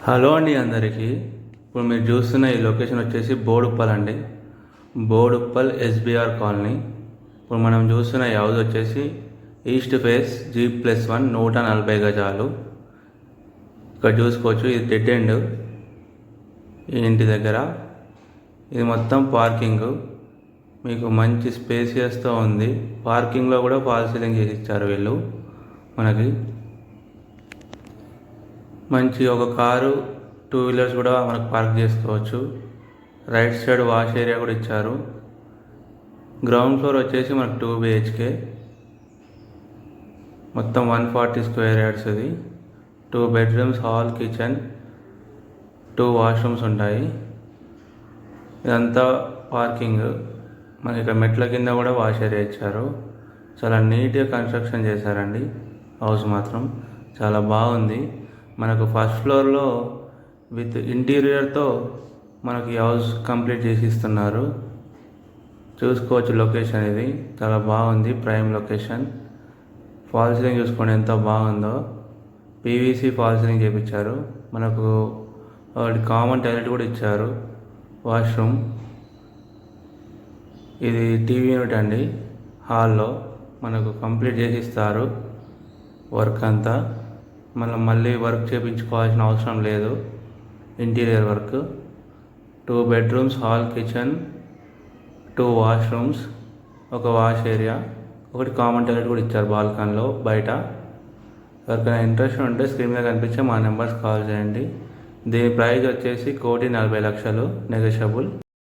Hello అండి అందరికీ. ఇప్పుడు మీరు చూస్తున్న ఈ లొకేషన్ వచ్చేసి బోడుప్పల్ అండి. Boduppal SBR colony. ఇప్పుడు మనం చూస్తున్న ఈ హౌస్ వచ్చేసి ఈస్ట్ ఫేస్ G+1 140 గజాలు. ఇక్కడ చూసుకోవచ్చు, ఇది డెడ్ ఎండ్. ఈ ఇంటి దగ్గర ఇది మొత్తం పార్కింగ్. మీకు మంచి స్పేసియస్తో ఉంది. పార్కింగ్లో కూడా ఫాల్ సీలింగ్ చేసి ఇచ్చారు వీళ్ళు మనకి. మంచి ఒక కారు, 2 వీలర్స్ కూడా మనకు పార్క్ చేసుకోవచ్చు. రైట్ సైడ్ వాష్ ఏరియా కూడా ఇచ్చారు. గ్రౌండ్ ఫ్లోర్ వచ్చేసి మనకు 2 BHK, మొత్తం 140 స్క్వేర్ యార్డ్స్. ఇది 2 బెడ్రూమ్స్, హాల్, కిచెన్, 2 వాష్రూమ్స్ ఉంటాయి. ఇదంతా పార్కింగ్. మనకి ఇక్కడ మెట్ల కింద కూడా వాష్ ఏరియా ఇచ్చారు. చాలా నీట్గా కన్స్ట్రక్షన్ చేశారండి. హౌస్ మాత్రం చాలా బాగుంది. మనకు ఫస్ట్ ఫ్లోర్లో విత్ ఇంటీరియర్తో మనకి హౌస్ కంప్లీట్ చేసి ఇస్తున్నారు. చూసుకోవచ్చు లొకేషన్, ఇది చాలా బాగుంది. Prime location. ఫాల్ సీలింగ్ చూసుకోండి ఎంత బాగుందో. PVC ఫాల్ సీలింగ్ చేయించారు. మనకు కామన్ టాయిలెట్ కూడా ఇచ్చారు, వాష్రూమ్. ఇది టీవీ యూనిట్ అండి. హాల్లో మనకు కంప్లీట్ చేసి ఇస్తారు వర్క్ అంతా. మనం మళ్ళీ వర్క్ చేయించుకోవాల్సిన అవసరం లేదు. Interior work. 2 bedrooms, hall, kitchen, 2 washrooms, ఒక వాష్ ఏరియా, ఒకటి కామన్ టాయిలెట్ కూడా ఇచ్చారు బాల్కనీలో బయట. ఎవరికైనా ఇంట్రెస్ట్ ఉంటే స్క్రీన్ మీద కనిపించే మా నెంబర్స్ కాల్ చేయండి. దీని ప్రైస్ వచ్చేసి 1,40,00,000 నెగోషియబుల్.